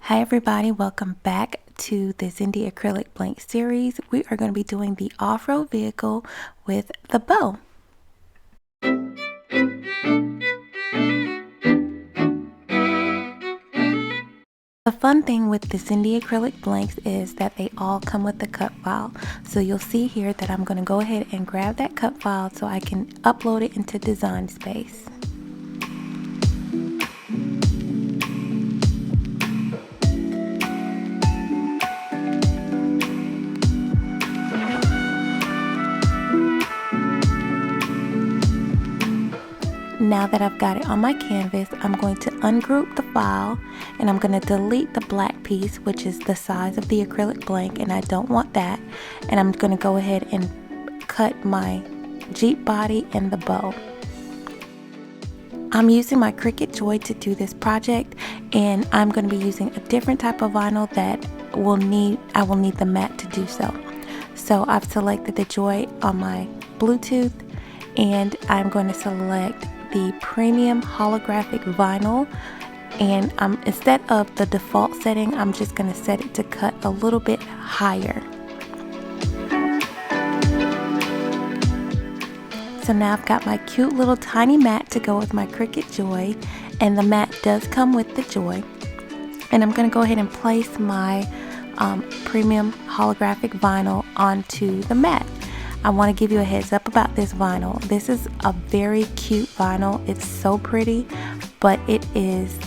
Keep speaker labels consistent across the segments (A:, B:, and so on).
A: Hi everybody, welcome back to the Zindee Acrylic Blank series. We are going to be doing the off-road vehicle with the bow. The fun thing with the Zindee Acrylic Blanks is that they all come with a cut file. So you'll see here that I'm going to go ahead and grab that cut file so I can upload it into Design Space. Now that I've got it on my canvas, I'm going to ungroup the file and I'm going to delete the black piece, which is the size of the acrylic blank, and I don't want that. And I'm going to go ahead and cut my Jeep body and the bow. I'm using my Cricut Joy to do this project, and I'm going to be using a different type of vinyl that I will need the mat to do so. So I've selected the Joy on my Bluetooth, and I'm going to select the premium holographic vinyl, and instead of the default setting, I'm just going to set it to cut a little bit higher. So now I've got my cute little tiny mat to go with my Cricut Joy, and the mat does come with the Joy. And I'm going to go ahead and place my premium holographic vinyl onto the mat. I want to give you a heads up about this vinyl. This is a very cute vinyl. It's so pretty, but it is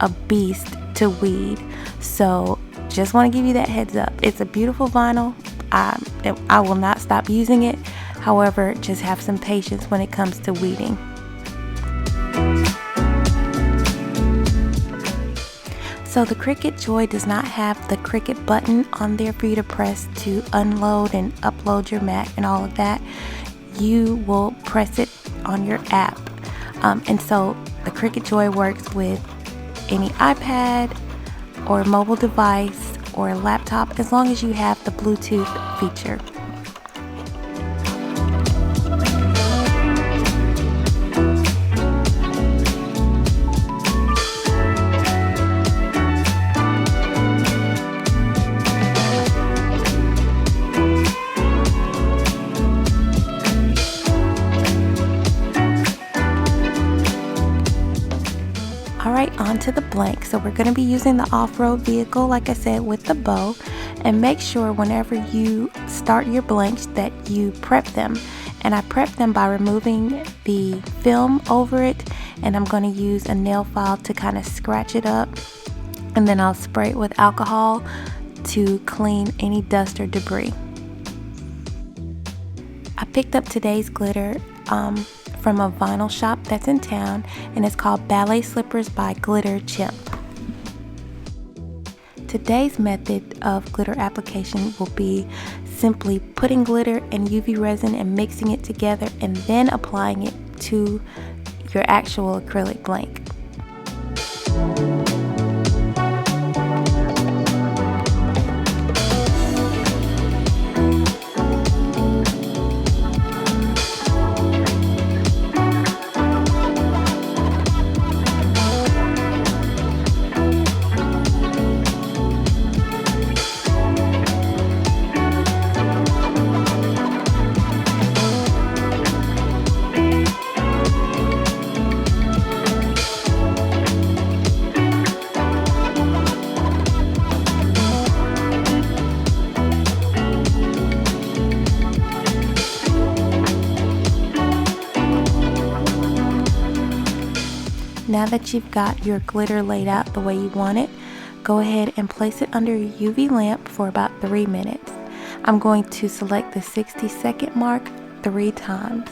A: a beast to weed. So just want to give you that heads up. It's a beautiful vinyl. I will not stop using it. However, just have some patience when it comes to weeding. So the Cricut Joy does not have the Cricut button on there for you to press to unload and upload your mat and all of that. You will press it on your app. And so the Cricut Joy works with any iPad or mobile device or laptop as long as you have the Bluetooth feature. Alright, on to the blank. So we're going to be using the off-road vehicle, like I said, with the bow. And make sure whenever you start your blanks that you prep them. And I prep them by removing the film over it. And I'm going to use a nail file to kind of scratch it up. And then I'll spray it with alcohol to clean any dust or debris. I picked up today's glitter from a vinyl shop that's in town, and it's called Ballet Slippers by CHIMP. Today's method of glitter application will be simply putting glitter and UV resin and mixing it together and then applying it to your actual acrylic blank. Now that you've got your glitter laid out the way you want it, go ahead and place it under your UV lamp for about 3 minutes. I'm going to select the 60-second mark 3 times.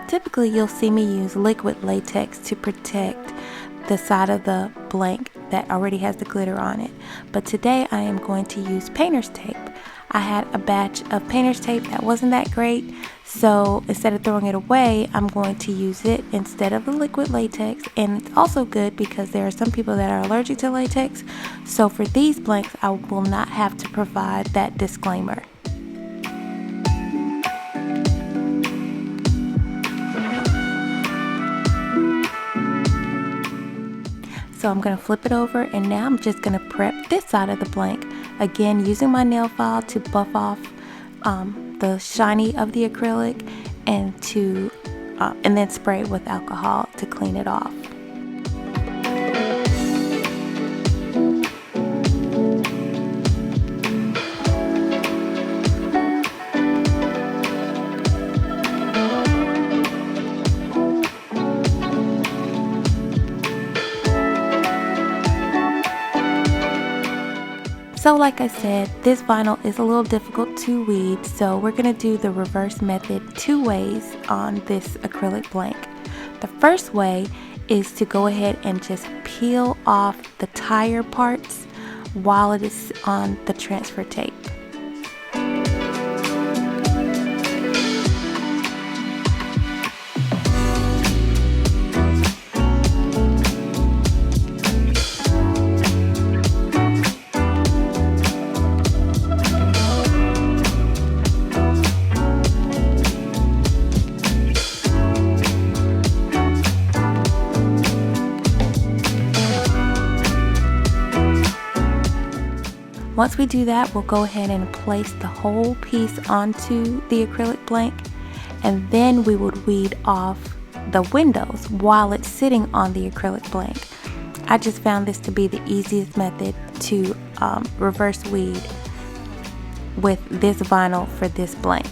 A: Typically, you'll see me use liquid latex to protect the side of the blank that already has the glitter on it. But today I am going to use painter's tape. I had a batch of painter's tape that wasn't that great, so instead of throwing it away, I'm going to use it instead of the liquid latex. And it's also good because there are some people that are allergic to latex, so for these blanks I will not have to provide that disclaimer. So I'm going to flip it over, and now I'm just going to prep this side of the blank. Again, using my nail file to buff off the shiny of the acrylic, and then spray it with alcohol to clean it off. So like I said, this vinyl is a little difficult to weed, so we're going to do the reverse method 2 ways on this acrylic blank. The first way is to go ahead and just peel off the tire parts while it is on the transfer tape. Once we do that, we'll go ahead and place the whole piece onto the acrylic blank, and then we would weed off the windows while it's sitting on the acrylic blank. I just found this to be the easiest method to reverse weed with this vinyl for this blank.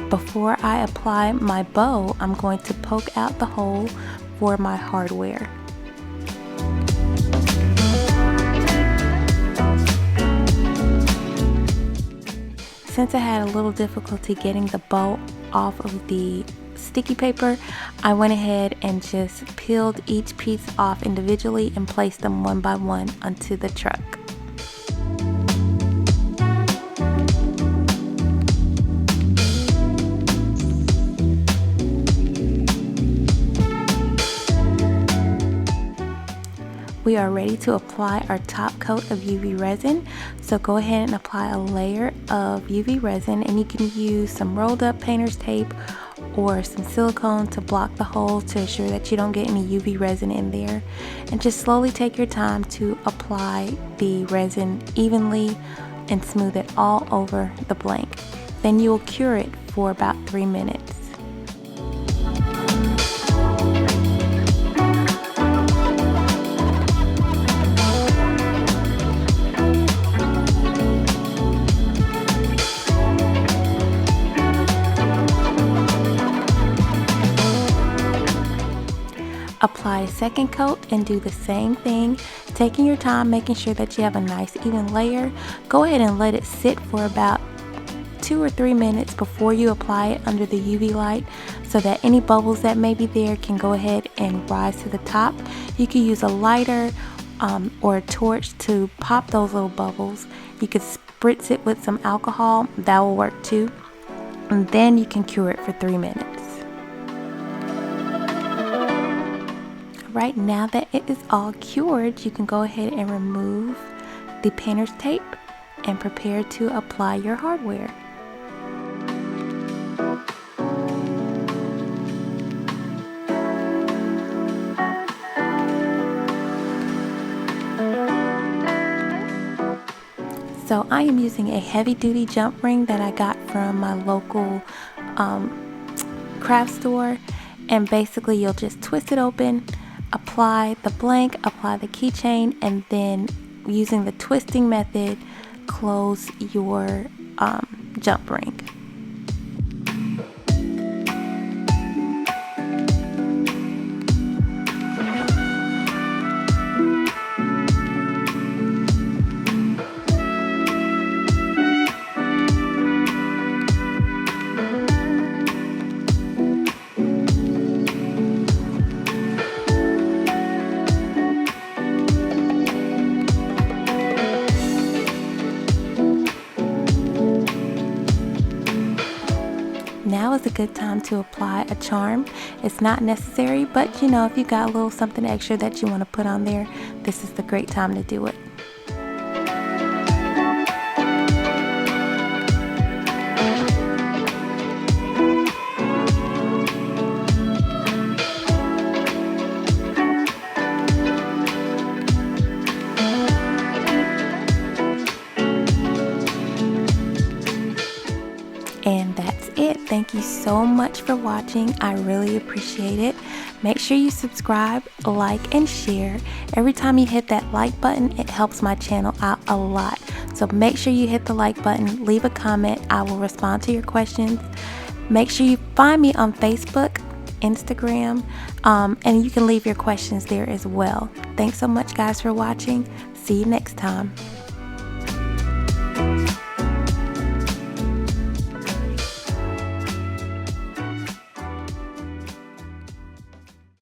A: Before I apply my bow, I'm going to poke out the hole for my hardware. Since I had a little difficulty getting the bow off of the sticky paper, I went ahead and just peeled each piece off individually and placed them one by one onto the truck. We are ready to apply our top coat of UV resin, so go ahead and apply a layer of UV resin, and you can use some rolled up painter's tape or some silicone to block the holes to ensure that you don't get any UV resin in there. And just slowly take your time to apply the resin evenly and smooth it all over the blank. Then you will cure it for about 3 minutes. Apply a second coat and do the same thing, taking your time, making sure that you have a nice even layer. Go ahead and let it sit for about 2 or 3 minutes before you apply it under the UV light, so that any bubbles that may be there can go ahead and rise to the top. You can use a lighter or a torch to pop those little bubbles. You could spritz it with some alcohol, that will work too. And then you can cure it for 3 minutes. Right now that it is all cured, you can go ahead and remove the painter's tape and prepare to apply your hardware. So I am using a heavy duty jump ring that I got from my local craft store, and basically you'll just twist it open, apply the blank, apply the keychain, and then using the twisting method, close your jump ring. good time to apply a charm. It's not necessary, but you know, if you got a little something extra that you want to put on there, this is the great time to do it. And that's it. Thank you so much for watching. I really appreciate it. Make sure you subscribe, like, and share. Every time you hit that like button, it helps my channel out a lot. So make sure you hit the like button, leave a comment. I will respond to your questions. Make sure you find me on Facebook, Instagram, and you can leave your questions there as well. Thanks so much, guys, for watching. See you next time.